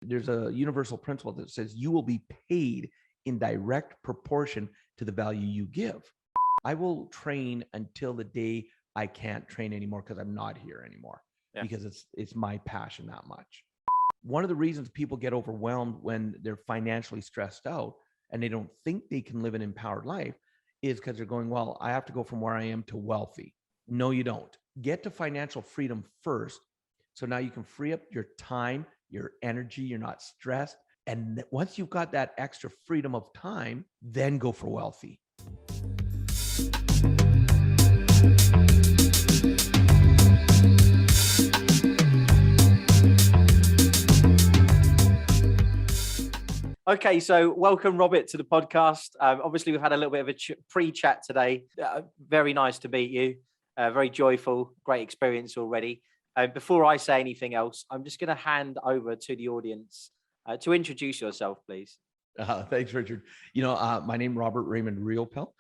There's a universal principle that says you will be paid in direct proportion to the value you give. I will train until the day I can't train anymore because I'm not here anymore, Yeah. because it's my passion that much. One of the reasons people get overwhelmed when they're financially stressed out and they don't think they can live an empowered life is because they're going, well, I have to go from where I am to wealthy. No, you don't. Get to financial freedom first. So now you can free up your time, your energy, you're not stressed. And once you've got that extra freedom of time, then go for wealthy. Okay, so welcome, Robert, to the podcast. Obviously, we've had a little bit of a pre-chat today. Very nice to meet you. Very joyful, great experience already. Before I say anything else, I'm just going to hand over to the audience to introduce yourself, please. Thanks, Richard. My name is Robert Raymond Riopel.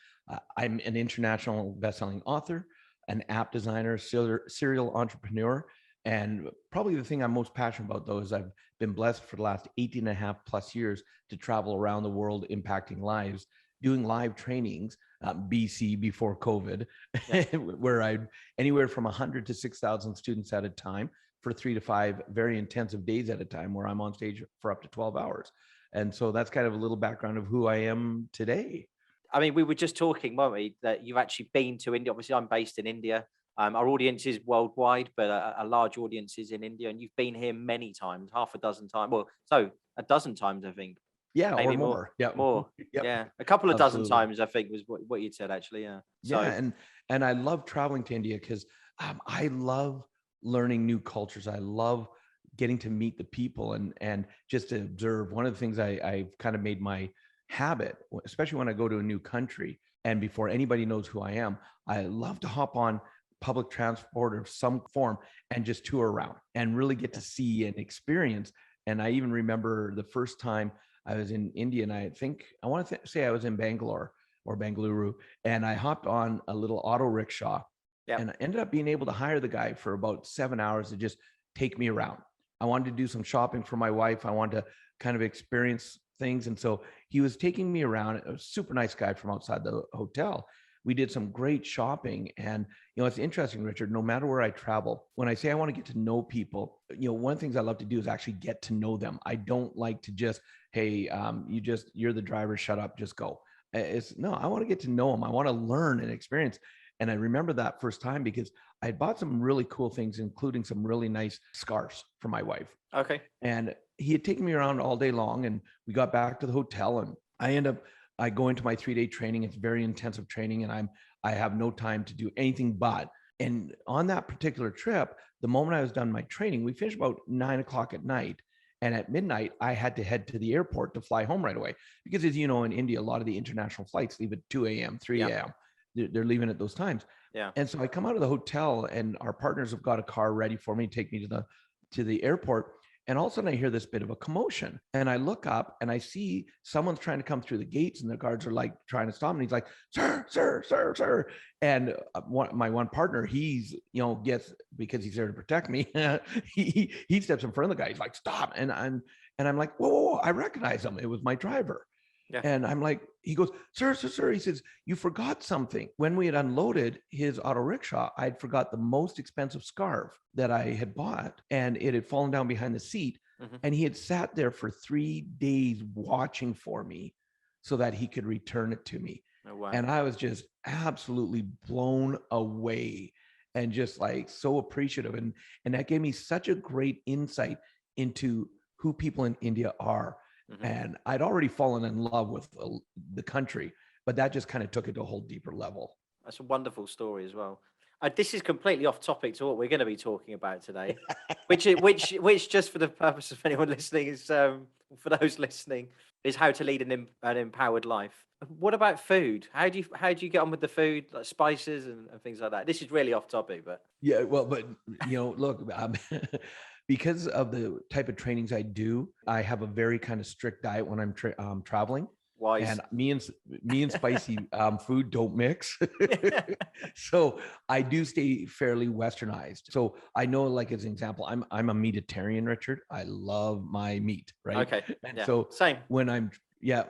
I'm an international best-selling author, an app designer, serial entrepreneur. And probably the thing I'm most passionate about, though, is I've been blessed for the last 18 and a half plus years to travel around the world, impacting lives, doing live trainings, BC before COVID, Yeah. where I anywhere from 100 to 6,000 students at a time for 3 to 5 very intensive days at a time, where I'm on stage for up to 12 hours. And so that's kind of a little background of who I am today. I mean, we were just talking, weren't we, that you've actually been to India. Obviously, I'm based in India. Our audience is worldwide, but a large audience is in India. And you've been here many times, half a dozen times. Well, so a dozen times, I think. Yeah, or Maybe more. more. Yeah. More. Yep. Yeah. A couple of dozen Absolutely. times, I think, was what you'd said, actually. Yeah. Yeah, So, and I love traveling to India because I love learning new cultures. I love getting to meet the people and just to observe. One of the things I've kind of made my habit, especially when I go to a new country and before anybody knows who I am, I love to hop on public transport of some form and just tour around and really get to see and experience. And I even remember the first time I was in India, and I think I want to say I was in Bangalore or Bengaluru, and I hopped on a little auto rickshaw yeah. and I ended up being able to hire the guy for about 7 hours to just take me around. I wanted to do some shopping for my wife. I wanted to kind of experience things. And so he was taking me around. A super nice guy from outside the hotel. We did some great shopping. And, it's interesting, Richard, no matter where I travel, when I say I want to get to know people, one of the things I love to do is actually get to know them. I don't like to just, hey, you're the driver, shut up, just go. No, I want to get to know them. I want to learn and experience. And I remember that first time because I had bought some really cool things, including some really nice scarves for my wife. Okay. And he had taken me around all day long, and we got back to the hotel, and I go into my 3-day training. It's very intensive training, and I have no time to do anything but. And on that particular trip, the moment I was done my training, we finished about 9 o'clock at night. And at midnight, I had to head to the airport to fly home right away. Because as you know, in India, a lot of the international flights leave at 2 a.m., 3 a.m. They're leaving at those times. Yeah. And so I come out of the hotel, and our partners have got a car ready for me to take me to the airport. And all of a sudden I hear this bit of a commotion, and I look up and I see someone's trying to come through the gates, and the guards are like trying to stop him. And he's like, sir, sir, sir, sir. And my one partner, he's, gets, because he's there to protect me. he steps in front of the guy. He's like, stop. And I'm like, whoa, whoa, whoa, I recognize him. It was my driver. Yeah. And I'm like, he goes, sir, sir, sir. He says, you forgot something. When we had unloaded his auto rickshaw, I'd forgot the most expensive scarf that I had bought, and it had fallen down behind the seat. Mm-hmm. And he had sat there for 3 days watching for me so that he could return it to me. Oh, wow. And I was just absolutely blown away and just like so appreciative. And that gave me such a great insight into who people in India are. Mm-hmm. And I'd already fallen in love with the country, but that just kind of took it to a whole deeper level. That's a wonderful story as well. This is completely off topic to what we're going to be talking about today, which just for the purpose of anyone listening is, for those listening, is how to lead an empowered life. What about food? How do you get on with the food, like spices and things like that? This is really off topic, but yeah, well, but look, because of the type of trainings I do, I have a very kind of strict diet when I'm traveling. Wise. And me and spicy food don't mix. So I do stay fairly westernized. So I know, like as an example, I'm a meatitarian, Richard. I love my meat, right? Okay. And Yeah. so Same. when I'm yeah,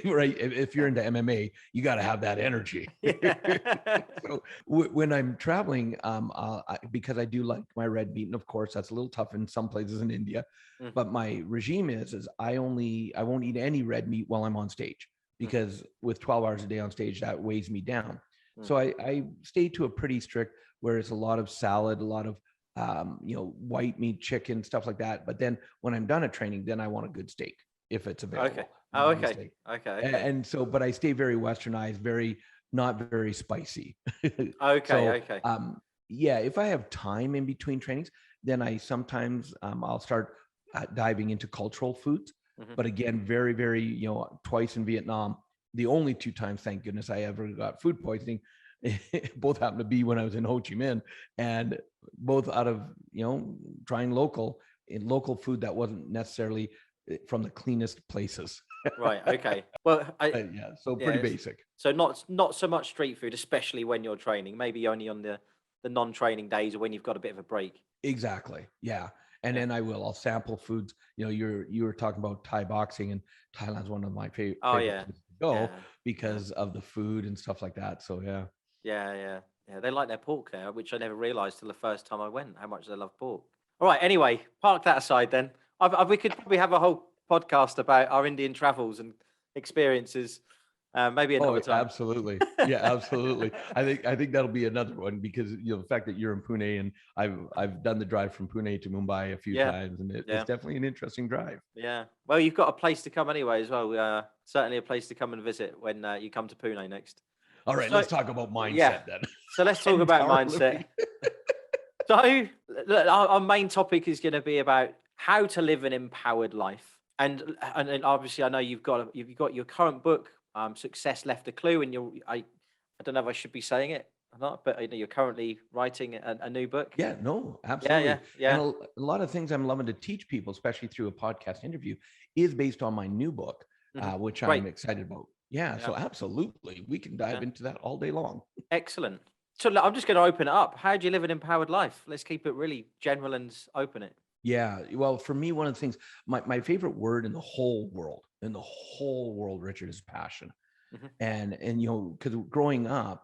right. If you're Yeah. into MMA, you got to have that energy. Yeah. So when I'm traveling, because I do like my red meat, and of course that's a little tough in some places in India, Mm. but my regime is I won't eat any red meat while I'm on stage, because with 12 hours a day on stage, that weighs me down. So I stay to a pretty strict, where it's a lot of salad, a lot of white meat, chicken, stuff like that. But then when I'm done at training, then I want a good steak if it's available. Okay. Oh, okay. Steak. Okay. And so, but I stay very westernized, not very spicy. Okay. So, Okay. yeah, if I have time in between trainings, then I sometimes I'll start diving into cultural foods. But again, very, very, twice in Vietnam, the only 2 times, thank goodness, I ever got food poisoning, both happened to be when I was in Ho Chi Minh, and both out of, trying local food that wasn't necessarily from the cleanest places. Right. Okay. Well, Yeah, so pretty basic. So not so much street food, especially when you're training. Maybe only on the non-training days or when you've got a bit of a break. Exactly. Yeah. And then I'll sample foods. You were talking about Thai boxing, and Thailand's one of my favorite Oh places yeah. to go Yeah. because of the food and stuff like that. So yeah. Yeah. They like their pork there, which I never realised till the first time I went, how much they love pork. All right. Anyway, park that aside then. We could probably have a whole podcast about our Indian travels and experiences. Maybe another time. Absolutely. Yeah, absolutely. I think that'll be another one, because the fact that you're in Pune, and I've done the drive from Pune to Mumbai a few times, and it's definitely an interesting drive. Yeah. Well, you've got a place to come anyway as well. Certainly a place to come and visit when you come to Pune next. All right, let's talk about mindset then. So let's talk about mindset. So our main topic is going to be about how to live an empowered life. And obviously I know you've got your current book, Success Left a Clue, and I don't know if I should be saying it or not, but you're currently writing a new book. Yeah, no, absolutely. Yeah. And a lot of things I'm loving to teach people, especially through a podcast interview, is based on my new book, which I'm excited about. Yeah, so absolutely. We can dive into that all day long. Excellent. So I'm just going to open it up. How do you live an empowered life? Let's keep it really general and open it. Yeah. Well, for me, one of the things, my favorite word in the whole world, Richard, is passion. And because growing up,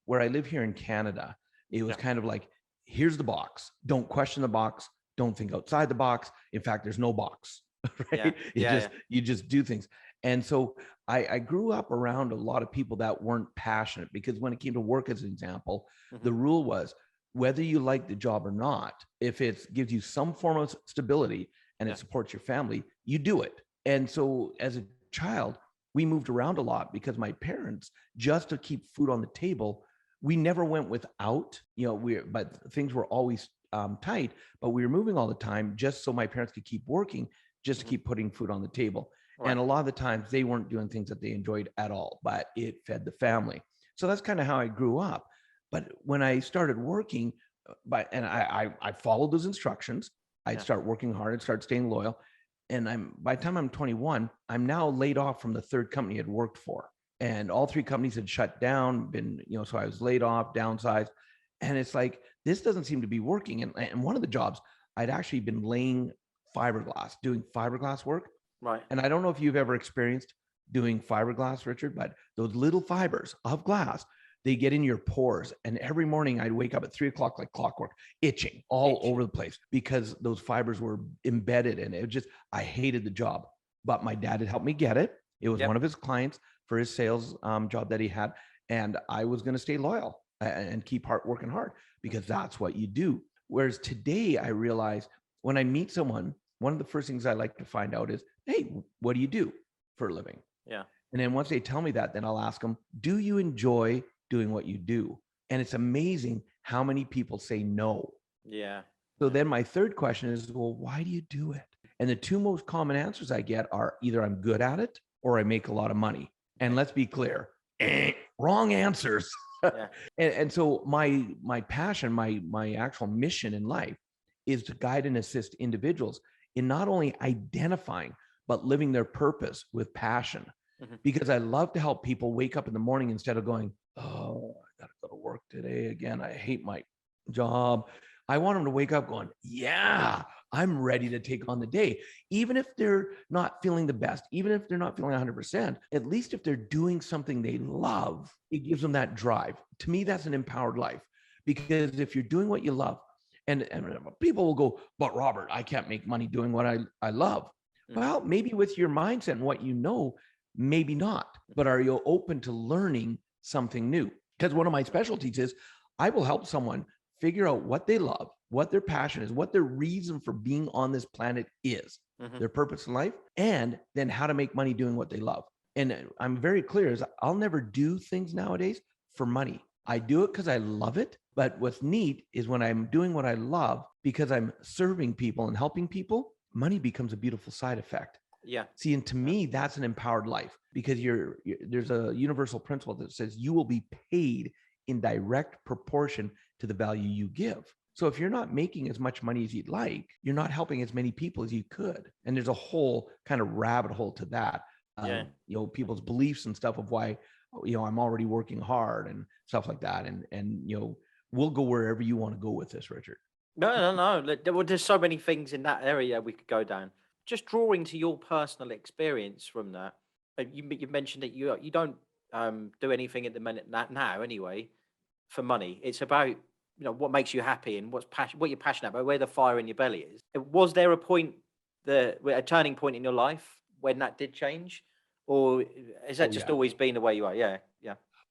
where I live here in Canada, it was kind of like, here's the box. Don't question the box. Don't think outside the box. In fact, there's no box, right? You just do things. And so I grew up around a lot of people that weren't passionate, because when it came to work, as an example, the rule was, whether you like the job or not, if it gives you some form of stability and it supports your family, you do it. And so as a child, we moved around a lot, because my parents, just to keep food on the table, we never went without, but things were always tight, but we were moving all the time just so my parents could keep working, just to keep putting food on the table. And a lot of the times they weren't doing things that they enjoyed at all, but it fed the family. So that's kind of how I grew up. But when I started working, I followed those instructions. I'd start working hard, I'd start staying loyal. And by the time I'm 21, I'm now laid off from the third company I'd worked for. And all 3 companies had shut down, so I was laid off, downsized. And it's like, this doesn't seem to be working. And one of the jobs, I'd actually been laying fiberglass, doing fiberglass work. Right. And I don't know if you've ever experienced doing fiberglass, Richard, but those little fibers of glass, they get in your pores. And every morning I'd wake up at 3:00 like clockwork, itching all over the place, because those fibers were embedded. And I hated the job, but my dad had helped me get it. It was one of his clients for his sales job that he had. And I was going to stay loyal and keep working hard, because that's what you do. Whereas today I realize, when I meet someone, one of the first things I like to find out is, hey, what do you do for a living? Yeah. And then once they tell me that, then I'll ask them, do you enjoy doing what you do? And it's amazing how many people say no. Yeah. So then my third question is, well, why do you do it? And the 2 most common answers I get are either I'm good at it or I make a lot of money. And let's be clear, wrong answers. And so my passion, my actual mission in life is to guide and assist individuals in not only identifying, but living their purpose with passion. Mhm. because I love to help people wake up in the morning instead of going, oh, I got to go to work today again. I hate my job. I want them to wake up going, yeah, I'm ready to take on the day. Even if they're not feeling the best, even if they're not feeling 100%, at least if they're doing something they love, it gives them that drive. To me, that's an empowered life, because if you're doing what you love, and people will go, but Robert, I can't make money doing what I love. Well, maybe with your mindset and what you know, maybe not. But are you open to learning something new? Because one of my specialties is I will help someone figure out what they love, what their passion is, what their reason for being on this planet is, their purpose in life, and then how to make money doing what they love. And I'm very clear is I'll never do things nowadays for money. I do it because I love it. But what's neat is when I'm doing what I love because I'm serving people and helping people, money becomes a beautiful side effect. Yeah. See, and to me, that's an empowered life, because there's a universal principle that says you will be paid in direct proportion to the value you give. So if you're not making as much money as you'd like, you're not helping as many people as you could. And there's a whole kind of rabbit hole to that. Yeah. People's beliefs and stuff of why, I'm already working hard and stuff like that. And we'll go wherever you want to go with this, Richard. No. There's so many things in that area we could go down. Just drawing to your personal experience from that. You mentioned that you don't do anything at the minute now anyway for money. It's about what makes you happy and what you're passionate about, where the fire in your belly is. Was there a turning point in your life when that did change, or has that just always been the way you are? Yeah.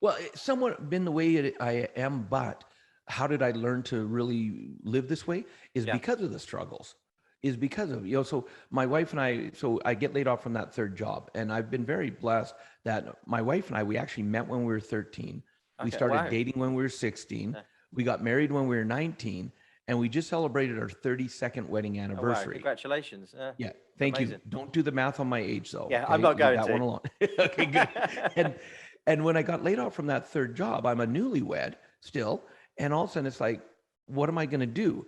Well, it's somewhat been the way I am, but how did I learn to really live this way is because of the struggles, is because of, so my wife and I get laid off from that third job. And I've been very blessed that my wife and we actually met when we were 13. We started dating when we were 16. We got married when we were 19. And we just celebrated our 32nd wedding anniversary. Oh, wow. Congratulations. Yeah. Thank you. Don't do the math on my age, though. Yeah, okay? I'm not going that to. One alone. Okay, good. And when I got laid off from that third job, I'm a newlywed still. And all of a sudden it's like, what am I going to do?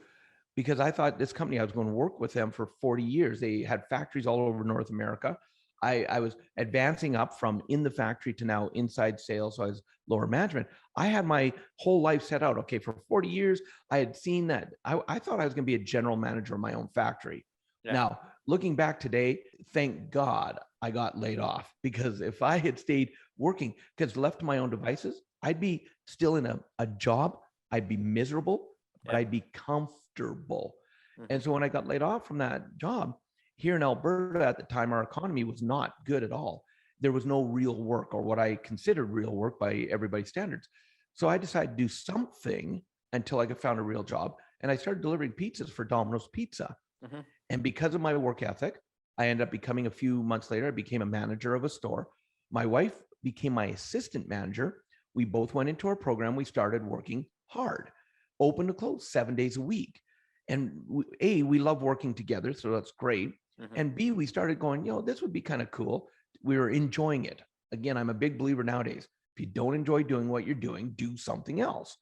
Because I thought this company, I was going to work with them for 40 years. They had factories all over North America. I was advancing up from in the factory to now inside sales. So I was lower management. I had my whole life set out. Okay, for 40 years, I had seen that. I thought I was going to be a general manager of my own factory. Yeah. Now, looking back today, thank God I got laid off, because if I had stayed working, because left to my own devices, I'd be still in a job. I'd be miserable, but I'd be comfortable. And so when I got laid off from that job, here in Alberta at the time, our economy was not good at all. There was no real work, or what I considered real work by everybody's standards. So I decided to do something until I found a real job. And I started delivering pizzas for Domino's Pizza. And because of my work ethic, I ended up becoming, a few months later, I became a manager of a store. My wife became my assistant manager. We both went into our program. We started working hard, open to close, 7 days a week. And we love working together, so that's great. And B, we started going, this would be kind of cool. We were enjoying it. Again, I'm a big believer nowadays. If you don't enjoy doing what you're doing, do something else.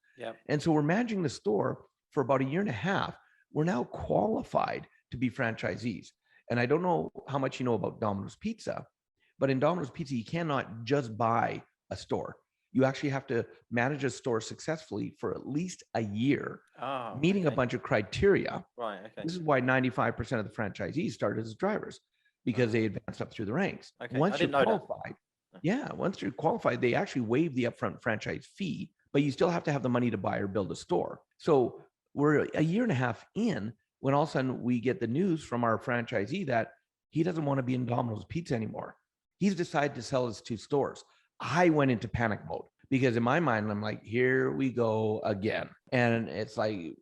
And so we're managing the store for about a year and a half. We're now qualified to be franchisees. And I don't know how much you know about Domino's Pizza, but in Domino's Pizza, you cannot just buy a store. You actually have to manage a store successfully for at least a year, meeting a bunch of criteria. Right. Okay. This is why 95% of the franchisees started as drivers, because they advanced up through the ranks. Okay. Once you're qualified, once you're qualified, they actually waive the upfront franchise fee, but you still have to have the money to buy or build a store. So we're a year and a half in when all of a sudden we get the news from our franchisee that he doesn't want to be in Domino's Pizza anymore. He's decided to sell his 2 stores. I went into panic mode, because in my mind, I'm like, here we go again. And it's like,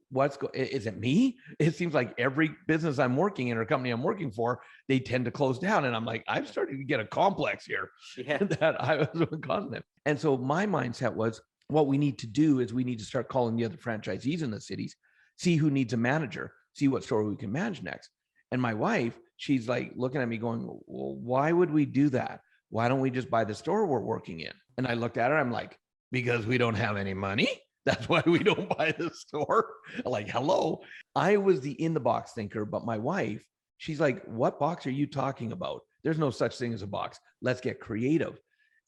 is it me? It seems like every business I'm working in, or company I'm working for, they tend to close down. And I'm like, I'm starting to get a complex here that I was causing it. And so my mindset was, what we need to do is we need to start calling the other franchisees in the cities, see who needs a manager, see what store we can manage next. And my wife, she's like looking at me going, well, why would we do that? Why don't we just buy the store we're working in? And I looked at her, I'm like, because we don't have any money. That's why we don't buy the store. Like, hello. I was the in the box thinker, but my wife, She's like, what box are you talking about? There's no such thing as a box. Let's get creative.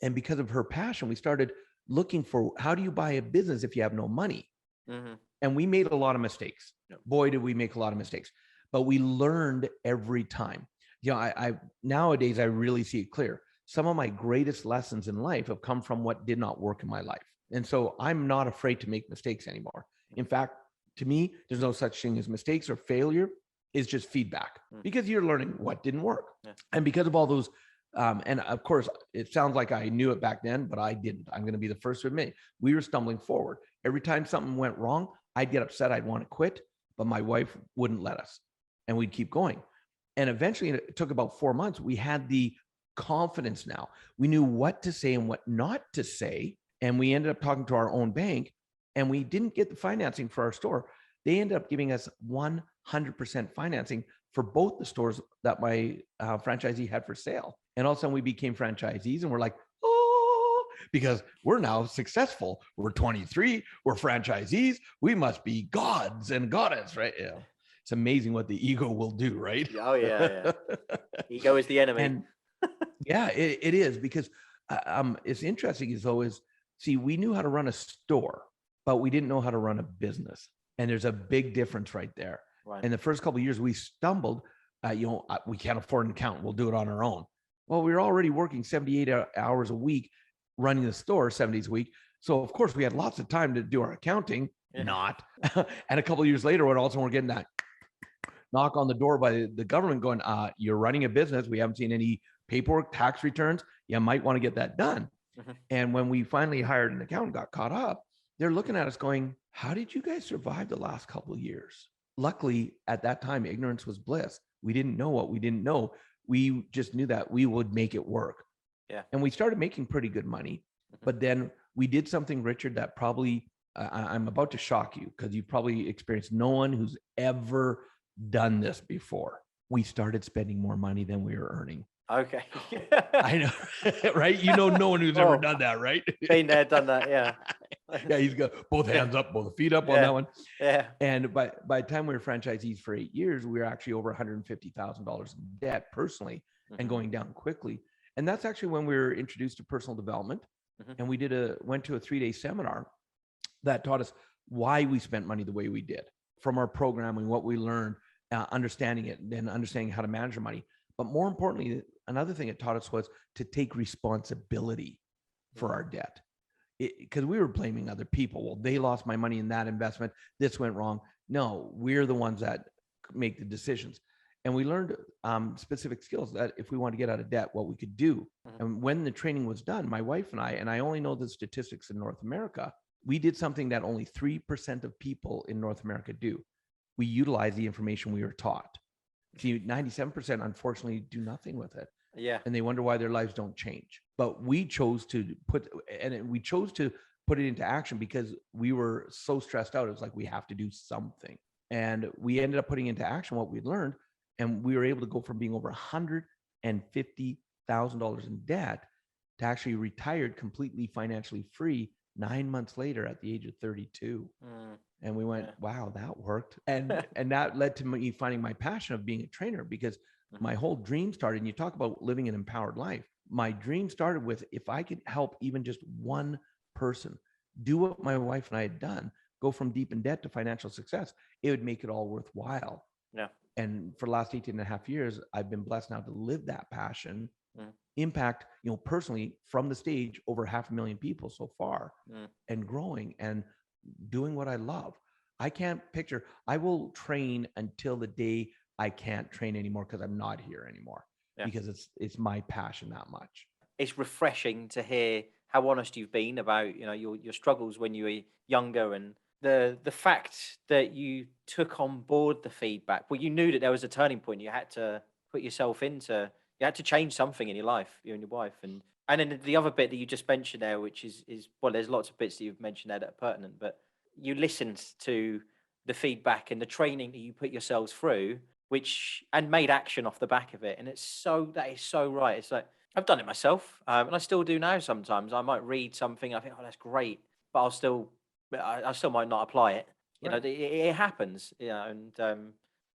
And because of her passion, we started looking for, how do you buy a business if you have no money? Mm-hmm. And we made a lot of mistakes. Yep. Boy, did we make a lot of mistakes, but we learned every time. You know, I nowadays I really see it clear. Some of my greatest lessons in life have come from what did not work in my life. And so I'm not afraid to make mistakes anymore. In fact, to me, there's no such thing as mistakes or failure. It's just feedback, because you're learning what didn't work. Yeah. And because of all those, and of course, it sounds like I knew it back then, but I didn't. I'm going to be the first to admit, we were stumbling forward. Every time something went wrong, I'd get upset. I'd want to quit, but my wife wouldn't let us, and we'd keep going. And eventually, it took about 4 months. We had the confidence now. We knew what to say and what not to say. And we ended up talking to our own bank, and we didn't get the financing for our store. They ended up giving us 100% financing for both the stores that my franchisee had for sale. And all of a sudden we became franchisees, and we're like, oh, because we're now successful. We're 23, we're franchisees. We must be gods and goddess, right? Yeah. It's amazing what the ego will do, right? Oh, yeah. Ego is the enemy. And yeah, it is, because it's interesting is always, see, we knew how to run a store, but we didn't know how to run a business. And there's a big difference right there. Right. And the first couple of years we stumbled, we can't afford an accountant. We'll do it on our own. Well, we were already working 78 hours a week, running the store 7 days a week. So of course we had lots of time to do our accounting, not. And a couple of years later, when also we're getting that knock on the door by the government going, you're running a business. We haven't seen any paperwork, tax returns. You might want to get that done. Mm-hmm. And when we finally hired an accountant, got caught up, they're looking at us going, how did you guys survive the last couple of years? Luckily, at that time, ignorance was bliss. We didn't know what we didn't know. We just knew that we would make it work. Yeah. And we started making pretty good money. But then we did something, Richard, that probably I'm about to shock you, because you've probably experienced no one who's ever done this before. We started spending more money than we were earning. Okay. I know, right? You know, no one who's ever done that, right? Been there, done that, yeah. Yeah, he's got both hands up, both feet up on that one. Yeah. And by the time we were franchisees for 8 years, we were actually over $150,000 in debt personally, and going down quickly. And that's actually when we were introduced to personal development. And we went to a 3-day seminar that taught us why we spent money the way we did, from our programming, what we learned, understanding it, and then understanding how to manage our money. But more importantly, another thing it taught us was to take responsibility for our debt. Because we were blaming other people. Well, they lost my money in that investment. This went wrong. No, we're the ones that make the decisions. And we learned specific skills that if we want to get out of debt, what we could do. And when the training was done, my wife and I only know the statistics in North America, we did something that only 3% of people in North America do. We utilize the information we were taught. See, 97% unfortunately do nothing with it. Yeah. And they wonder why their lives don't change. But we chose to put it into action because we were so stressed out. It was like, we have to do something. And we ended up putting into action what we'd learned. And we were able to go from being over $150,000 in debt to actually retired completely financially free 9 months later at the age of 32. And we went, wow, that worked. And that led to me finding my passion of being a trainer, because my whole dream started, and you talk about living an empowered life. My dream started with, if I could help even just one person do what my wife and I had done, go from deep in debt to financial success, it would make it all worthwhile. Yeah. And for the last 18 and a half years, I've been blessed now to live that passion, impact, personally from the stage over 500,000 people so far, and growing and doing what I love. I can't picture, I will train until the day I can't train anymore, because I'm not here anymore, because it's my passion that much. It's refreshing to hear how honest you've been about, your struggles when you were younger, and the fact that you took on board the feedback. Well, you knew that there was a turning point. You had to put yourself into, you had to change something in your life, you and your wife. And then the other bit that you just mentioned there, which is well, there's lots of bits that you've mentioned there that are pertinent, but you listened to the feedback and the training that you put yourselves through, and made action off the back of it. And that is so right. It's like, I've done it myself, and I still do now. Sometimes I might read something, I think, oh, that's great, but I still might not apply it. You know, it happens. And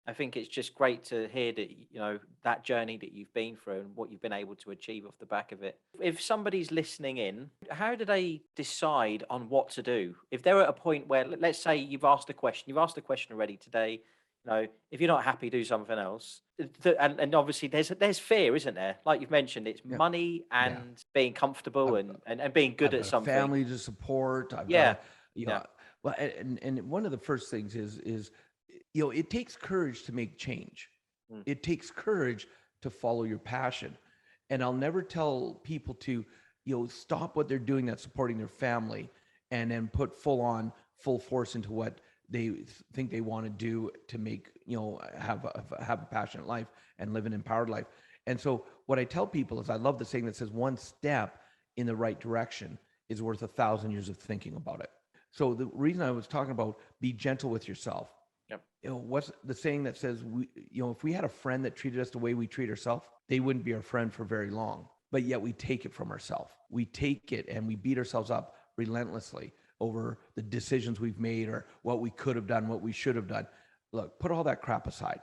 I think it's just great to hear that, that journey that you've been through and what you've been able to achieve off the back of it. If somebody's listening in, how do they decide on what to do? If they're at a point where, let's say you've asked a question already today, if you're not happy, do something else. And obviously there's fear, isn't there? Like you've mentioned, it's Yeah. money Yeah. and being comfortable I've, and being good I've at got a something. family to support. I've got Yeah. a, you Yeah. know, well, and one of the first things is, it takes courage to make change. Mm. It takes courage to follow your passion. And I'll never tell people to, stop what they're doing that's supporting their family and then put full force into what they think they want to do to make, have a passionate life and live an empowered life. And so what I tell people is I love the saying that says one step in the right direction is worth 1,000 years of thinking about it. So the reason I was talking about be gentle with yourself. Yep. What's the saying that says if we had a friend that treated us the way we treat ourselves, they wouldn't be our friend for very long. But yet we take it from ourselves. We take it and we beat ourselves up relentlessly over the decisions we've made or what we could have done, what we should have done. Look, put all that crap aside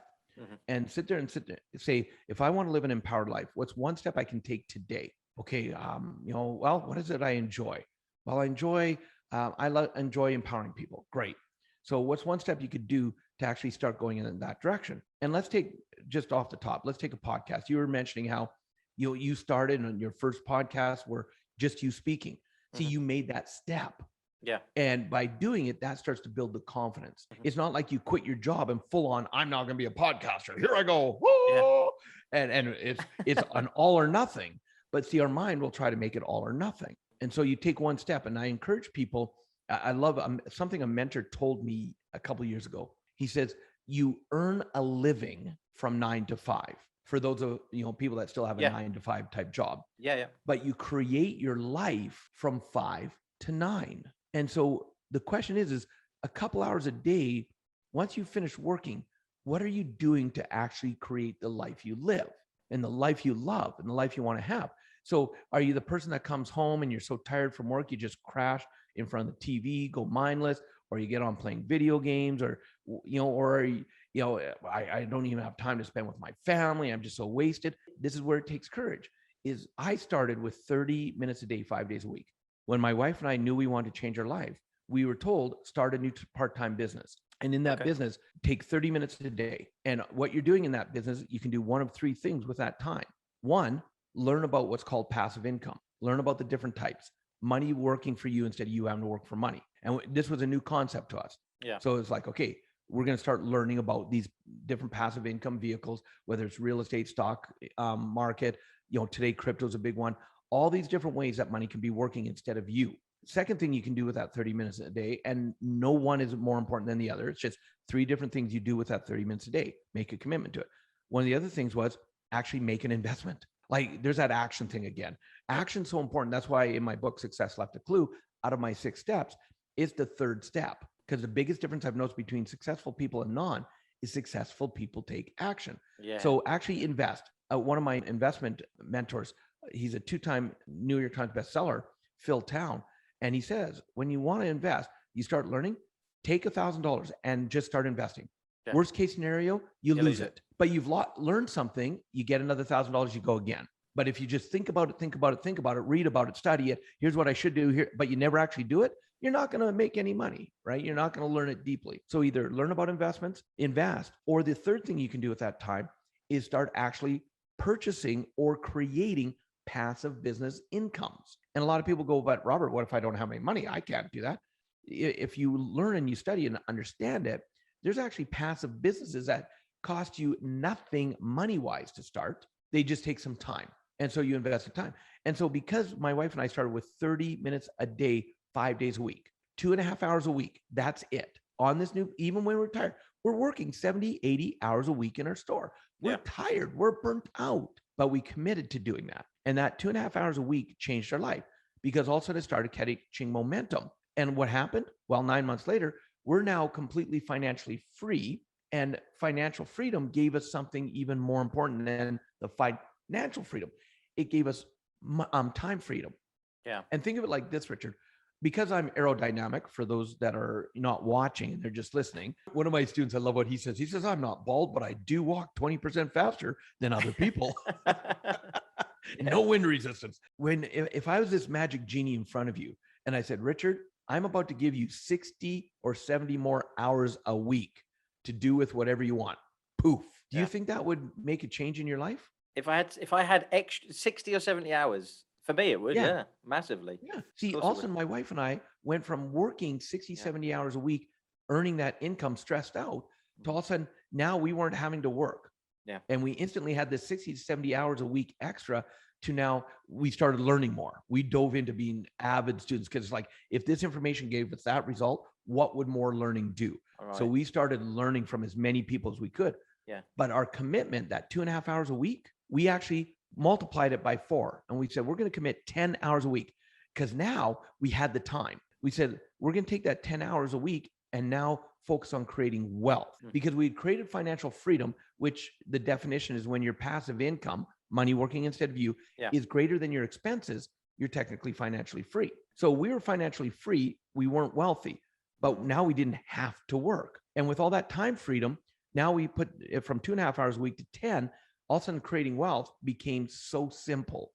and sit there and say, if I want to live an empowered life, what's one step I can take today? Okay, well, what is it I enjoy? Well, I enjoy empowering people. Great. So what's one step you could do to actually start going in that direction? And let's take just off the top, let's take a podcast. You were mentioning how you started on your first podcast were just you speaking. See, you made that step. Yeah. And by doing it, that starts to build the confidence. It's not like you quit your job and full on, I'm not going to be a podcaster. Here I go. Woo! Yeah. And it's an all or nothing. But see, our mind will try to make it all or nothing. And so you take one step. And I encourage people. I love something a mentor told me a couple of years ago. He says, you earn a living from 9 to 5 for those of people that still have a 9 to 5 type job. Yeah. But you create your life from 5 to 9. And so the question is a couple hours a day, once you finish working, what are you doing to actually create the life you live and the life you love and the life you want to have? So are you the person that comes home and you're so tired from work, you just crash in front of the TV, go mindless, or you get on playing video games, or I don't even have time to spend with my family. I'm just so wasted. This is where it takes courage. Is I started with 30 minutes a day, 5 days a week. When my wife and I knew we wanted to change our life, we were told, start a new part-time business. And in that business, take 30 minutes a day. And what you're doing in that business, you can do one of three things with that time. One, learn about what's called passive income. Learn about the different types. Money working for you instead of you having to work for money. And this was a new concept to us. Yeah. So it's like, okay, we're going to start learning about these different passive income vehicles, whether it's real estate, stock market, today crypto is a big one. All these different ways that money can be working instead of you. Second thing you can do with that 30 minutes a day, and no one is more important than the other. It's just three different things you do with that 30 minutes a day. Make a commitment to it. One of the other things was actually make an investment. Like there's that action thing again. Action's so important. That's why in my book, Success Left a Clue, out of my 6 steps, it's the third step. Because the biggest difference I've noticed between successful people and non is successful people take action. Yeah. So actually invest. One of my investment mentors, he's a 2-time New York Times bestseller, Phil Town. And he says, when you want to invest, you start learning, take $1,000 and just start investing. Yeah. Worst case scenario, you lose it. But you've learned something, you get another $1,000, you go again. But if you just think about it, read about it, study it, here's what I should do here, but you never actually do it, you're not going to make any money, right? You're not going to learn it deeply. So either learn about investments, invest, or the third thing you can do at that time is start actually purchasing or creating passive business incomes. And a lot of people go, but Robert, what if I don't have any money? I can't do that. If you learn and you study and understand it, there's actually passive businesses that cost you nothing money-wise to start. They just take some time. And so you invest the time. And so because my wife and I started with 30 minutes a day, 5 days a week, 2.5 hours a week, that's it. On this new, even when we're tired, we're working 70, 80 hours a week in our store. We're tired, we're burnt out, but we committed to doing that. And that 2.5 hours a week changed our life because all of a sudden it started catching momentum. And what happened? Well, 9 months later, we're now completely financially free. And financial freedom gave us something even more important than the financial freedom. It gave us time freedom. Yeah. And think of it like this, Richard. because I'm aerodynamic, for those that are not watching and they're just listening, one of my students, I love what he says. He says, I'm not bald, but I do walk 20% faster than other people. No wind resistance. If I was this magic genie in front of you and I said, Richard, I'm about to give you 60 or 70 more hours a week to do with whatever you want. Poof. Do you think that would make a change in your life? If I had extra 60 or 70 hours, for me it would, yeah, massively. Yeah. See, also my wife and I went from working 60, 70 hours a week, earning that income stressed out, to all of a sudden now we weren't having to work. Yeah. And we instantly had this 60 to 70 hours a week extra, to now we started learning more. We dove into being avid students, because like, if this information gave us that result, what would more learning do? Right. So we started learning from as many people as we could. Yeah. But our commitment, that 2.5 hours a week, we actually multiplied it by 4. And we said, we're going to commit 10 hours a week, because now we had the time. We said, we're going to take that 10 hours a week and now focus on creating wealth, because we created financial freedom, which the definition is when your passive income, money working instead of you, is greater than your expenses, you're technically financially free. So we were financially free. We weren't wealthy, but now we didn't have to work. And with all that time freedom, now we put it from 2.5 hours a week to 10. All of a sudden, creating wealth became so simple.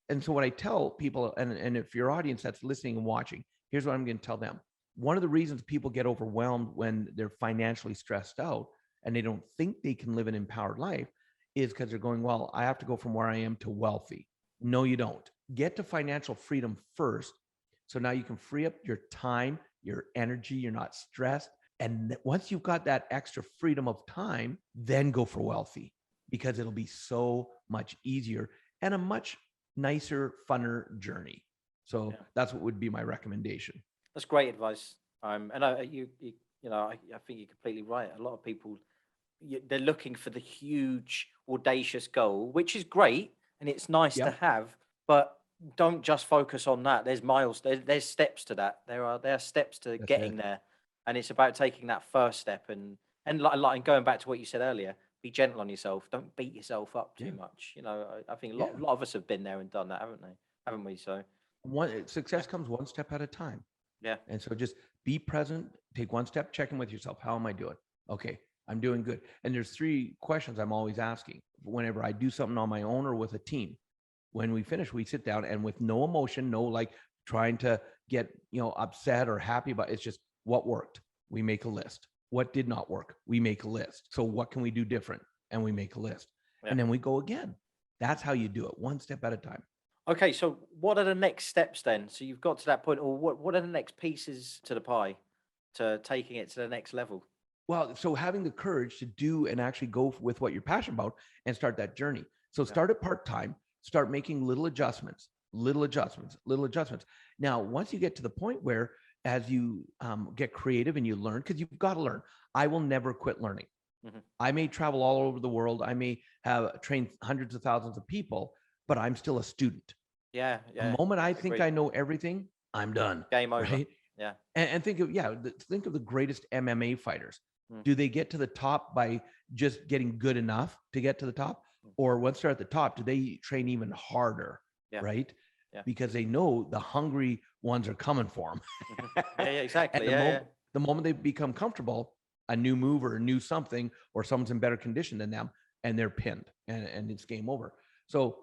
And so what I tell people, and if your audience that's listening and watching, here's what I'm going to tell them. One of the reasons people get overwhelmed when they're financially stressed out and they don't think they can live an empowered life is because they're going, well, I have to go from where I am to wealthy. No, you don't. Get to financial freedom first. So now you can free up your time, your energy, you're not stressed. And once you've got that extra freedom of time, then go for wealthy, because it'll be so much easier and a much nicer, funner journey. So that's what would be my recommendation. That's great advice. And I think you're completely right. A lot of people, they're looking for the huge, audacious goal, which is great and it's nice to have, but don't just focus on that. There's there's steps to that. There are steps to getting there, and it's about taking that first step and going back to what you said earlier. Be gentle on yourself. Don't beat yourself up too much. I think a lot of us have been there and done that, haven't we? So success comes one step at a time. Yeah. And so just be present, take one step, check in with yourself. How am I doing? Okay, I'm doing good. And there's 3 questions I'm always asking whenever I do something on my own or with a team. When we finish, we sit down and with no emotion, no like trying to get, upset or happy about it. It's just what worked. We make a list. What did not work? We make a list. So what can we do different? And we make a list. And then we go again. That's how you do it, one step at a time. Okay, so what are the next steps then? So you've got to that point, or what are the next pieces to the pie to taking it to the next level? Well, so having the courage to do and actually go with what you're passionate about and start that journey. So start at part-time, start making little adjustments. Now, once you get to the point where, as you get creative and you learn, because you've got to learn, I will never quit learning. I may travel all over the world. I may have trained hundreds of thousands of people, but I'm still a student. Yeah. The moment I think I know everything, I'm done. Game over. Right? Yeah. And think of the greatest MMA fighters. Do they get to the top by just getting good enough to get to the top? Or once they're at the top, do they train even harder? Right? Yeah. Because they know the hungry ones are coming for them. Yeah, exactly. The moment they become comfortable, a new move or a new something, or someone's in better condition than them, and they're pinned and it's game over. So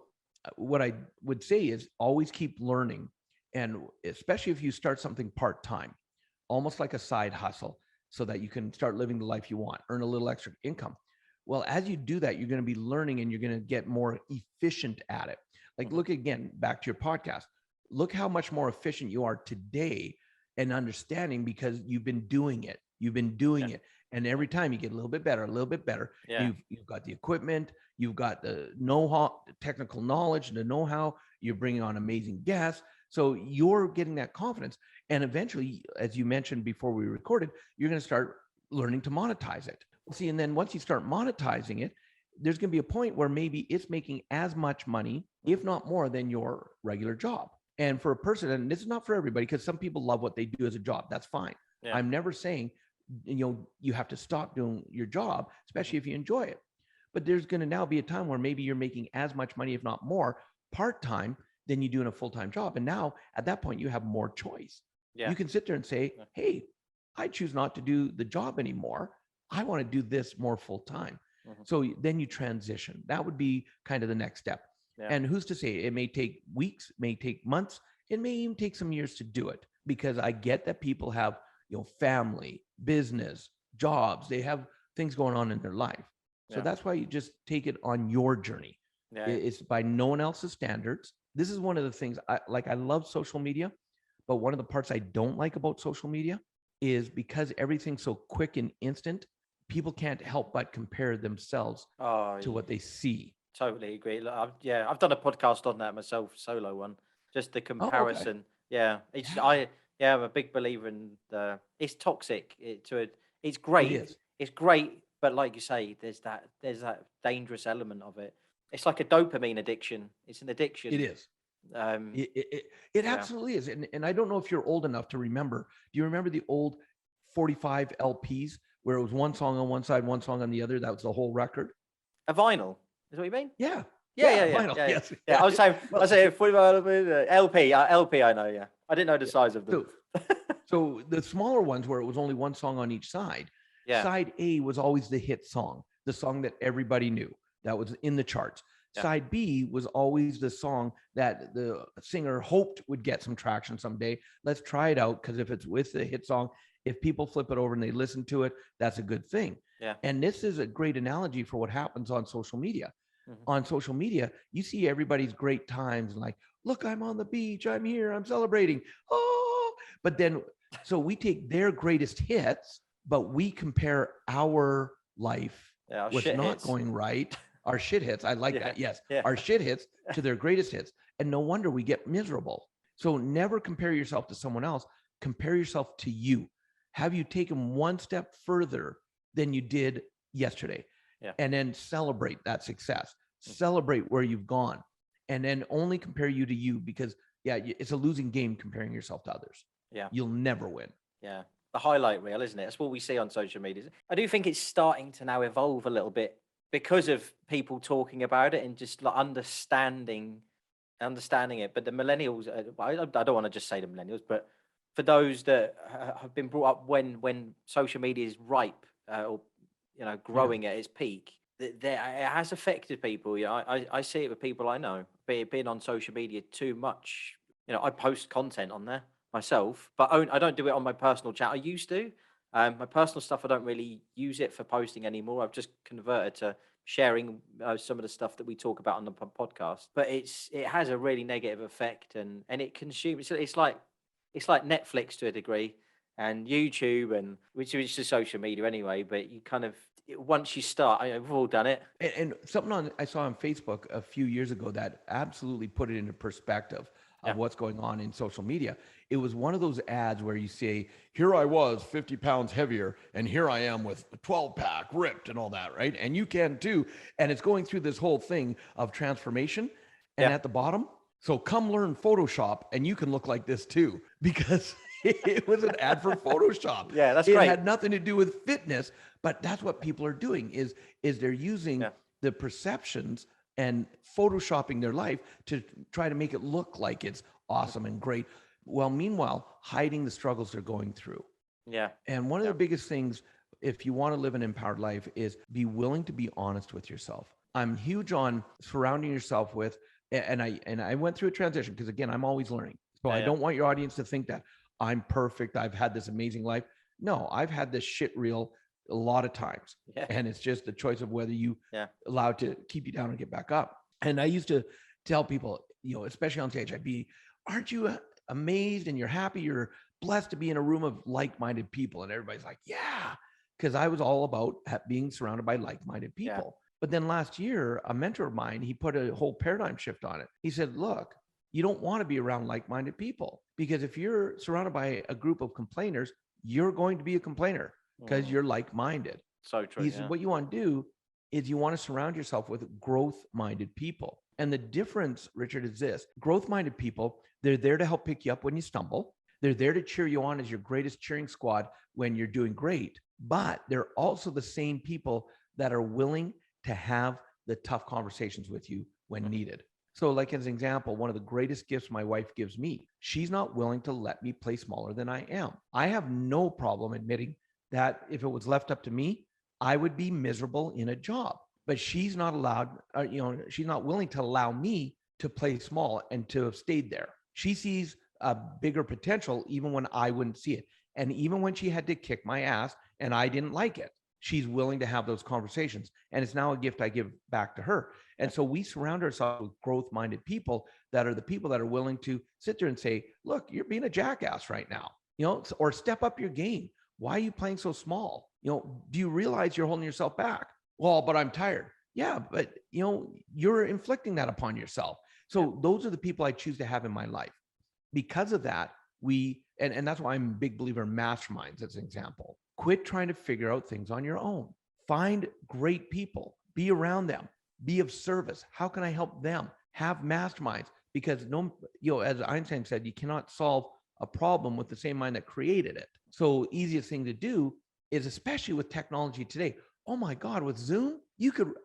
what I would say is always keep learning. And especially if you start something part-time, almost like a side hustle, so that you can start living the life you want, earn a little extra income. Well, as you do that, you're going to be learning and you're going to get more efficient at it. Like, look again, back to your podcast. Look how much more efficient you are today and understanding, because you've been doing it. And every time you get a little bit better. Yeah. You've got the equipment, you've got the know-how, technical knowledge, the know-how, you're bringing on amazing guests. So you're getting that confidence. And eventually, as you mentioned before we recorded, you're going to start learning to monetize it. See, and then once you start monetizing it, there's going to be a point where maybe it's making as much money, if not more, than your regular job. And for a person, and this is not for everybody, because some people love what they do as a job. That's fine. Yeah. I'm never saying, you have to stop doing your job, especially if you enjoy it. But there's going to now be a time where maybe you're making as much money, if not more, part-time than you do in a full-time job. And now at that point, you have more choice. You can sit there and say, Yeah. hey, I choose not to do the job anymore. I want to do this more full time. So then you transition. That would be kind of the next step. Yeah. And who's to say it may take weeks, may take months, it may even take some years to do it, because I get that people have, family, business, jobs, they have things going on in their life. So Yeah. that's why you just take it on your journey. Yeah. It's by no one else's standards. This is one of the things I like. I love social media, but one of the parts I don't like about social media is because everything's so quick and instant, people can't help but compare themselves Oh, to what they see. totally agree. Look, I've done a podcast on that myself, solo one, just the Oh, okay. comparison. Yeah, it's Yeah, I'm a big believer in it's toxic. It's it great. is. It's great, but like you say, there's that dangerous element of it. It's like a dopamine addiction. It's an It addiction. is. Um, It yeah. absolutely is. And I don't know if you're old enough to remember. Do you remember the old 45 LPs where it was one song on one side, one song on the other? That was the whole record. A vinyl is what you mean? Yeah. Yeah, Yeah. yeah, yeah, Vinyl. yeah, yeah. Yes. Yeah, Yeah. I was saying, Well, 45 LP, LP. I know. Yeah, I didn't know the size of them. so so the smaller ones where it was only one song on each side, Yeah, side A was always the hit song, the song that everybody knew that was in the charts. yeah, Side B was always the song that the singer hoped would get some traction someday. Let's try it out, because if it's with the hit song, if people flip it over and they listen to it, that's a good thing. yeah. And this is a great analogy for what happens on social media. Mhm. On social media, you see everybody's great times, like, look, I'm on the beach, I'm here, I'm celebrating. Oh, but then, so we take their greatest hits, but we compare our life, Yeah, our what's shit not hits. going right, our shit hits. I like Yeah, that. Yes. yeah. Our shit hits to their greatest hits. And no wonder we get miserable. So never compare yourself to someone else. Compare yourself to you. Have you taken one step further than you did yesterday? Yeah. And then celebrate that success. Celebrate where you've gone, and then only compare you to you, because it's a losing game comparing yourself to others. Yeah, You'll never win. yeah. The highlight reel, isn't it? That's what we see on social media. I do think it's starting to now evolve a little bit because of people talking about it and just like understanding it. But the millennials, I don't want to just say the millennials, but for those that have been brought up when social media is ripe, or growing at its peak, it has affected people. I see it with people I know, being on social media too much. I post content on there myself, but I don't do it on my personal chat. I used to. My personal stuff, I don't really use it for posting anymore. I've just converted to sharing some of the stuff that we talk about on the podcast. But it has a really negative effect, and it consumes. It's like Netflix to a degree, and YouTube, and which is social media anyway. But you kind of, once you start, we've all done it. And something I saw on Facebook a few years ago that absolutely put it into perspective Yeah. of what's going on in social media. It was one of those ads where you say, here I was 50 pounds heavier, and here I am with a 12-pack ripped and all that, right? And you can too. And it's going through this whole thing of transformation. And Yeah. at the bottom, so come learn Photoshop and you can look like this too, because it was an ad for Photoshop. Yeah, that's it great. had nothing to do with fitness, but that's what people are doing is they're using Yeah. the perceptions and photoshopping their life to try to make it look like it's awesome and great. Well, meanwhile, hiding the struggles they're going through. Yeah. And one of Yeah. the biggest things, if you want to live an empowered life, is be willing to be honest with yourself. I'm huge on surrounding yourself with, and I went through a transition because again, I'm always learning. So I Yeah. don't want your audience to think that I'm perfect. I've had this amazing life. No, I've had this shit reel a lot of times. Yeah. And it's just the choice of whether you allow it to keep you down and get back up. And I used to tell people, especially on stage, aren't you amazed and you're happy, you're blessed to be in a room of like-minded people? And everybody's like, yeah, because I was all about being surrounded by like-minded people. Yeah. But then last year, a mentor of mine, he put a whole paradigm shift on it. He said, look, you don't want to be around like-minded people, because if you're surrounded by a group of complainers, you're going to be a complainer because you're like-minded. So true. He said, what you want to do is you want to surround yourself with growth-minded people. And the difference, Richard, is this: growth-minded people, they're there to help pick you up when you stumble. They're there to cheer you on as your greatest cheering squad when you're doing great. But they're also the same people that are willing to have the tough conversations with you when needed. So like as an example, one of the greatest gifts my wife gives me, she's not willing to let me play smaller than I am. I have no problem admitting that if it was left up to me, I would be miserable in a job. But she's not allowed, she's not willing to allow me to play small and to have stayed there. She sees a bigger potential even when I wouldn't see it. And even when she had to kick my ass and I didn't like it, she's willing to have those conversations. And it's now a gift I give back to her. And so we surround ourselves with growth-minded people that are the people that are willing to sit there and say, look, you're being a jackass right now, or step up your game. Why are you playing so small? Do you realize you're holding yourself back? Well, but I'm tired. Yeah, but you're inflicting that upon yourself. So those are the people I choose to have in my life. Because of that, and that's why I'm a big believer in masterminds as an example. Quit trying to figure out things on your own. Find great people, be around them, be of service. How can I help them? Have masterminds, because as Einstein said, you cannot solve a problem with the same mind that created it. So easiest thing to do is, especially with technology today. Oh my God, with Zoom,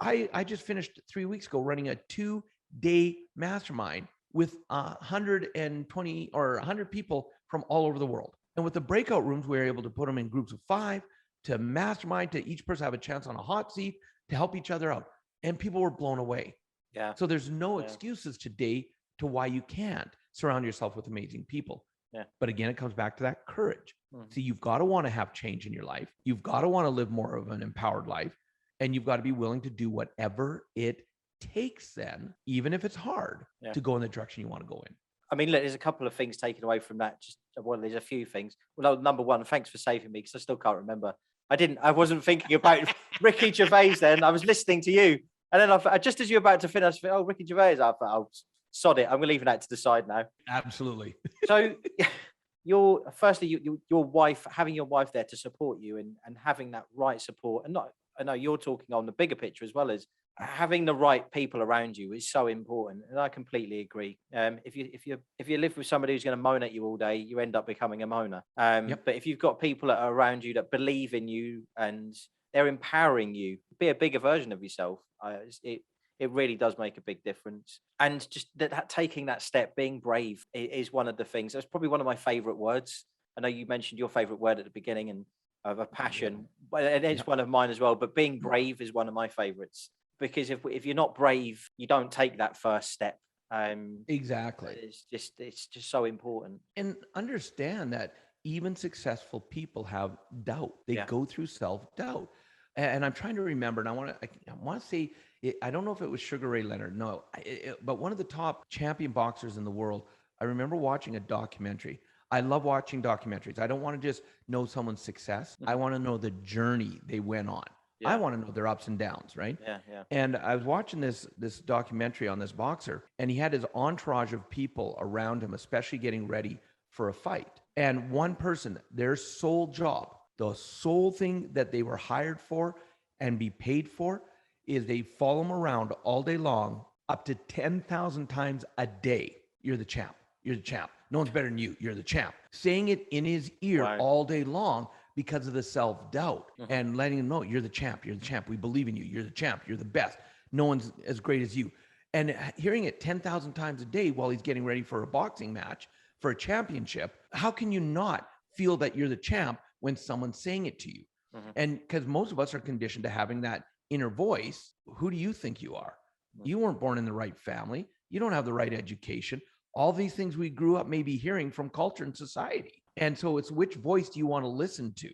I just finished 3 weeks ago running a 2-day mastermind with 120 or 100 people from all over the world. And with the breakout rooms, we were able to put them in groups of 5 to mastermind, to each person have a chance on a hot seat to help each other out. And people were blown away. Yeah. So there's no excuses today to why you can't surround yourself with amazing people. Yeah. But again, it comes back to that courage. So you've got to want to have change in your life. You've got to want to live more of an empowered life. And you've got to be willing to do whatever it takes then, even if it's hard, to go in the direction you want to go in. I mean, look, there's a couple of things taken away from that. There's a few things. Well, number one, thanks for saving me, because I still can't remember. I wasn't thinking about Ricky Gervais then. I was listening to you. And then just as you're about to finish, Ricky Gervais, I thought, oh, sod it. I'm leaving that to the side now. Absolutely. So your wife, having your wife there to support you and having that right support, and I know you're talking on the bigger picture as well as having the right people around you is so important, and I completely agree. If you live with somebody who's going to moan at you all day, you end up becoming a moaner. But if you've got people that are around you that believe in you and they're empowering you, be a bigger version of yourself. It really does make a big difference. And just that taking that step, being brave, is one of the things. That's probably one of my favorite words. I know you mentioned your favorite word at the beginning, and of a passion, but it's one of mine as well. But being brave is one of my favorites. Because if you're not brave, you don't take that first step. Exactly. It's just so important. And understand that even successful people have doubt. They go through self-doubt. And I'm trying to remember, and I want to say, I don't know if it was Sugar Ray Leonard, no, but one of the top champion boxers in the world. I remember watching a documentary. I love watching documentaries. I don't want to just know someone's success. I want to know the journey they went on. I want to know their ups and downs, right? Yeah. And I was watching this documentary on this boxer, and he had his entourage of people around him, especially getting ready for a fight. And one person, their sole job, the sole thing that they were hired for and be paid for, is they follow him around all day long, up to 10,000 times a day. You're the champ. You're the champ. No one's better than you. You're the champ. Saying it in his ear all day long, because of the self-doubt and letting him know, you're the champ. You're the champ. We believe in you. You're the champ. You're the best. No one's as great as you. And hearing it 10,000 times a day while he's getting ready for a boxing match, for a championship, how can you not feel that you're the champ when someone's saying it to you? And because most of us are conditioned to having that inner voice. Who do you think you are? You weren't born in the right family. You don't have the right education. All these things we grew up maybe hearing from culture and society. And so it's, which voice do you want to listen to?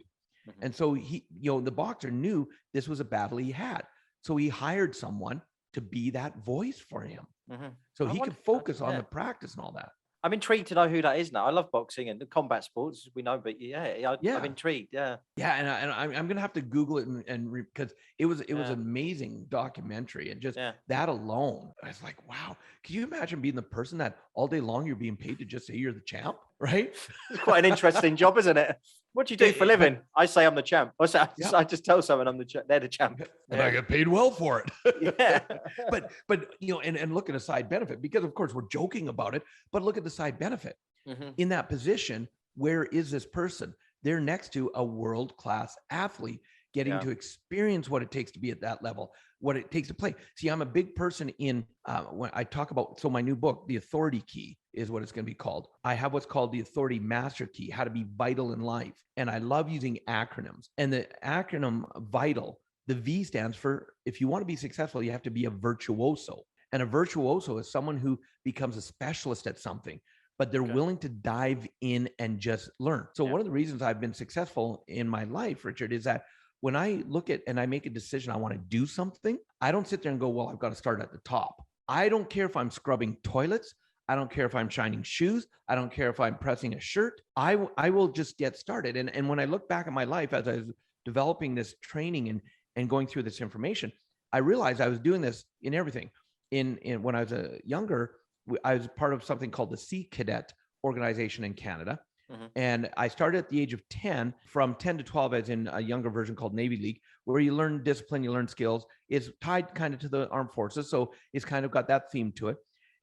And so he, the boxer knew this was a battle he had. So he hired someone to be that voice for him. So he could focus on the practice and all that. I'm intrigued to know who that is now. I love boxing and the combat sports, we know, but I'm intrigued. Yeah. And I'm gonna have to Google it and because it was an amazing documentary, and just that alone, I was like, wow. Can you imagine being the person that all day long you're being paid to just say you're the champ, right? It's quite an interesting job, isn't it? What do you do for a living? I say I'm the champ. I just tell someone I'm the champ. They're the champ. And I get paid well for it. Yeah. But and look at a side benefit, because of course we're joking about it, but look at the side benefit. In that position, where is this person? They're next to a world-class athlete. getting Yeah. to experience what it takes to be at that level, what it takes to play. See, I'm a big person in when I talk about, so my new book, The Authority Key is what it's going to be called. I have what's called the Authority Master Key, how to be vital in life. And I love using acronyms. And the acronym VITAL, the V stands for, if you want to be successful, you have to be a virtuoso. And a virtuoso is someone who becomes a specialist at something, but they're willing to dive in and just learn. So one of the reasons I've been successful in my life, Richard, is that when I look at and I make a decision, I want to do something, I don't sit there and go, well, I've got to start at the top. I don't care if I'm scrubbing toilets. I don't care if I'm shining shoes. I don't care if I'm pressing a shirt. I will just get started. And when I look back at my life as I was developing this training and going through this information, I realized I was doing this in everything. In when I was younger, I was part of something called the Sea Cadet organization in Canada. And I started at the age of 10, from 10 to 12, as in a younger version called Navy League, where you learn discipline, you learn skills. It's tied kind of to the armed forces. So it's kind of got that theme to it.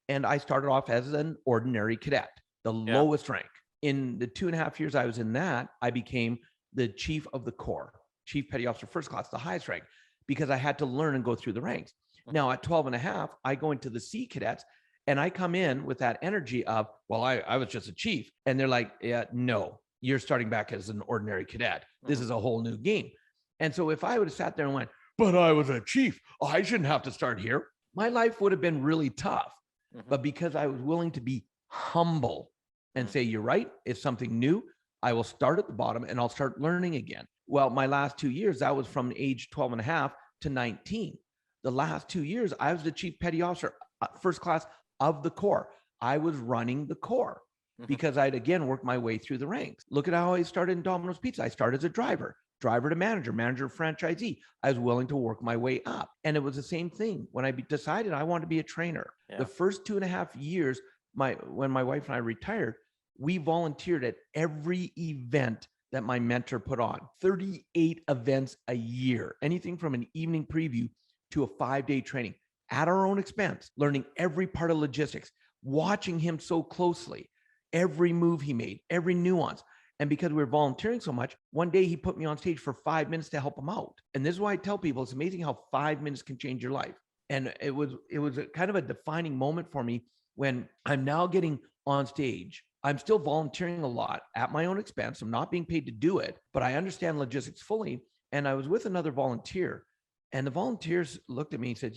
And I started off as an ordinary cadet, the lowest rank. In the 2.5 years I was in that, I became the chief of the corps, chief petty officer first class, the highest rank, because I had to learn and go through the ranks. Now at 12 and a half, I go into the Sea Cadets. And I come in with that energy of, well, I was just a chief. And they're like, yeah, no, you're starting back as an ordinary cadet. This is a whole new game. And so if I would have sat there and went, but I was a chief, I shouldn't have to start here, my life would have been really tough. But because I was willing to be humble and say, you're right, it's something new, I will start at the bottom and I'll start learning again. Well, my last 2 years, that was from age 12 and a half to 19. The last 2 years, I was the chief petty officer, first class of the corps. I was running the corps because I'd again worked my way through the ranks. Look at how I started in Domino's Pizza. I started as a driver to manager, manager franchisee. I was willing to work my way up. And it was the same thing when I decided I wanted to be a trainer. The first 2.5 years, when my wife and I retired, we volunteered at every event that my mentor put on. 38 events a year, anything from an evening preview to a 5-day training, at our own expense, learning every part of logistics, watching him so closely, every move he made, every nuance. And because we were volunteering so much, one day he put me on stage for 5 minutes to help him out. And this is why I tell people, it's amazing how 5 minutes can change your life. And it was a kind of a defining moment for me when I'm now getting on stage. I'm still volunteering a lot at my own expense. I'm not being paid to do it, but I understand logistics fully. And I was with another volunteer, and the volunteers looked at me and said,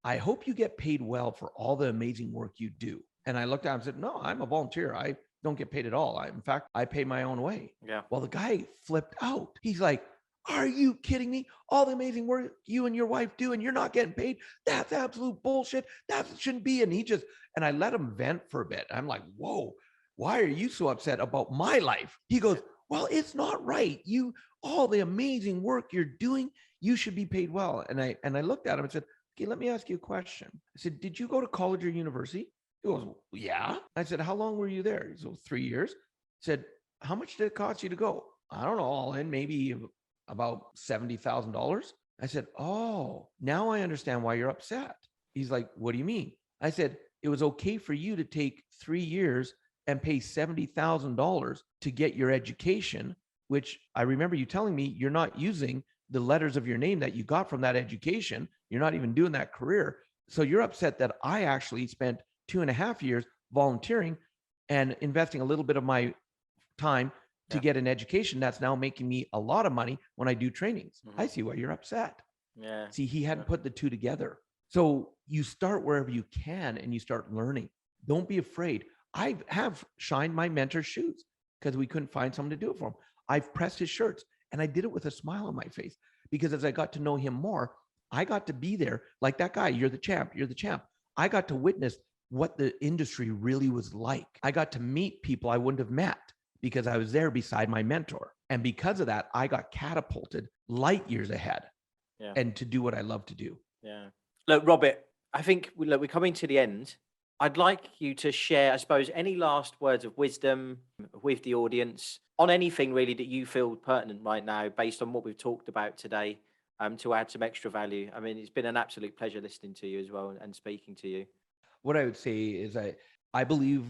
I hope you get paid well for all the amazing work you do. And I looked at him and said, no, I'm a volunteer. I don't get paid at all. In fact, I pay my own way. Yeah. Well, the guy flipped out. He's like, are you kidding me? All the amazing work you and your wife do, and you're not getting paid? That's absolute bullshit. That shouldn't be. And I let him vent for a bit. I'm like, whoa, why are you so upset about my life? He goes, well, it's not right. All the amazing work you're doing, you should be paid well. And I looked at him and said, okay, let me ask you a question. I said, did you go to college or university? He goes, yeah. I said, how long were you there? He goes, 3 years. I said, how much did it cost you to go? I don't know, all in maybe about $70,000. I said, oh, now I understand why you're upset. He's like, what do you mean? I said, it was okay for you to take 3 years and pay $70,000 to get your education, which I remember you telling me you're not using the letters of your name that you got from that education. You're not even doing that career. So you're upset that I actually spent 2.5 years volunteering and investing a little bit of my time to get an education that's now making me a lot of money when I do trainings. I see why you're upset. Yeah. See, he hadn't put the two together. So you start wherever you can and you start learning. Don't be afraid. I have shined my mentor's shoes because we couldn't find someone to do it for him. I've pressed his shirts, and I did it with a smile on my face because as I got to know him more, I got to be there like that guy. You're the champ. You're the champ. I got to witness what the industry really was like. I got to meet people I wouldn't have met because I was there beside my mentor. And because of that, I got catapulted light years ahead and to do what I love to do. Yeah. Look, Robert, I think we're coming to the end. I'd like you to share, I suppose, any last words of wisdom with the audience on anything really that you feel pertinent right now based on what we've talked about today, to add some extra value. I mean, it's been an absolute pleasure listening to you as well and speaking to you. What I would say is I believe,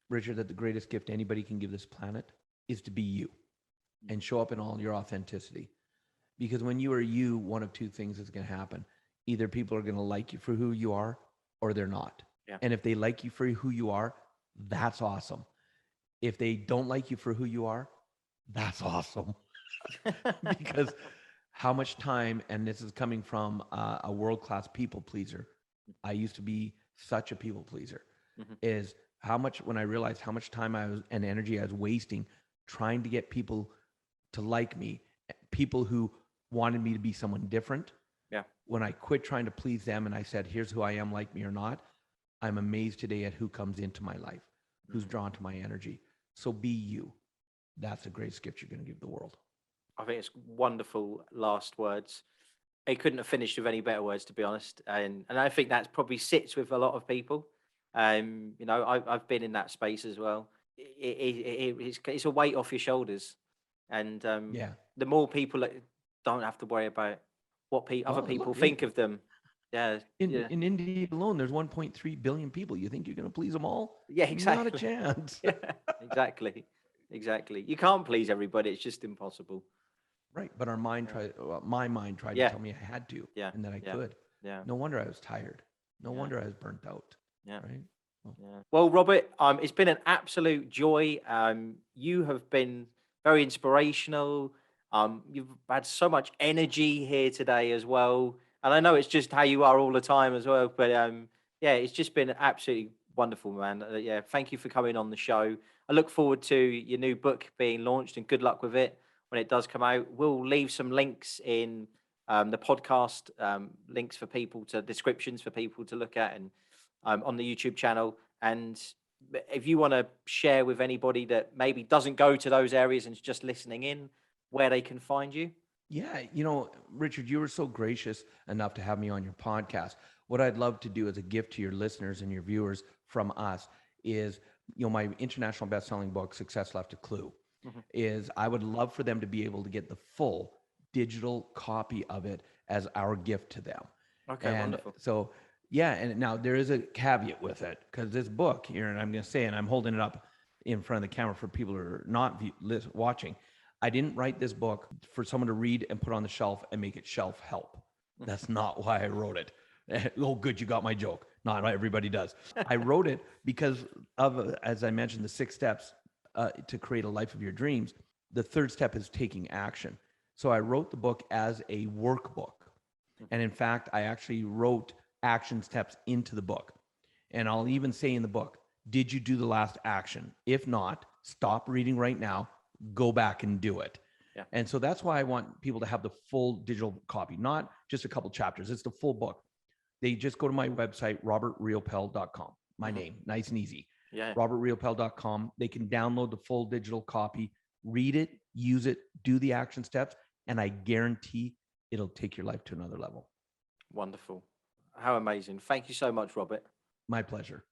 Richard, that the greatest gift anybody can give this planet is to be you and show up in all your authenticity. Because when you are you, one of two things is going to happen. Either people are going to like you for who you are, or they're not. Yeah. And if they like you for who you are, that's awesome. If they don't like you for who you are, that's awesome. Because how much time, and this is coming from a world-class people pleaser. I used to be such a people pleaser. Is how much, when I realized how much time I was and energy I was wasting trying to get people to like me, people who wanted me to be someone different. Yeah. When I quit trying to please them and I said, here's who I am, like me or not, I'm amazed today at who comes into my life, who's drawn to my energy. So be you. That's the greatest gift you're going to give the world. I think it's wonderful last words. He couldn't have finished with any better words, to be honest. And I think that's probably sits with a lot of people. You know, I've been in that space as well. It's a weight off your shoulders, and Yeah. the more people that don't have to worry about what other Well, people look, think of them. Yeah, yeah, in India alone, there's 1.3 billion people. You think you're going to please them all? yeah, Not a exactly. chance. Yeah, exactly, exactly. You can't please everybody. It's just impossible. Right. But our mind tried, my mind tried to Yeah, tell me I had to yeah, and that I yeah, could. yeah, No wonder I was tired. No yeah, wonder I was burnt out. yeah. Right. Well, Yeah. Well, Robert, it's been an absolute joy. You have been very inspirational. You've had so much energy here today as well, and I know it's just how you are all the time as well. But yeah, it's just been absolutely wonderful, man. Yeah, thank you for coming on the show. I look forward to your new book being launched, and good luck with it when it does come out. We'll leave some links in the podcast links for people to descriptions for people to look at and on the YouTube channel. And if you want to share with anybody that maybe doesn't go to those areas and is just listening in, where they can find you. yeah. Richard, you were so gracious enough to have me on your podcast. What I'd love to do as a gift to your listeners and your viewers from us is, my international best-selling book, Success Left a Clue, Mhm. is I would love for them to be able to get the full digital copy of it as our gift to them. Okay, And wonderful. so, yeah, and now there is a caveat with it, because this book here, and I'm going to say, and I'm holding it up in front of the camera for people who are not watching, I didn't write this book for someone to read and put on the shelf and make it shelf help. That's not why I wrote it. Oh, good, you got my joke. Not everybody does. I wrote it because of, as I mentioned, the 6 steps to create a life of your dreams. The third step is taking action. So I wrote the book as a workbook. And in fact, I actually wrote action steps into the book. And I'll even say in the book, did you do the last action? If not, stop reading right now, go back and do it. Yeah. And so that's why I want people to have the full digital copy, not just a couple chapters. It's the full book. They just go to my website, robertriopel.com. My name, nice and easy. Yeah. robertriopel.com. They can download the full digital copy, read it, use it, do the action steps, and I guarantee it'll take your life to another level. Wonderful. How amazing. Thank you so much, Robert. My pleasure.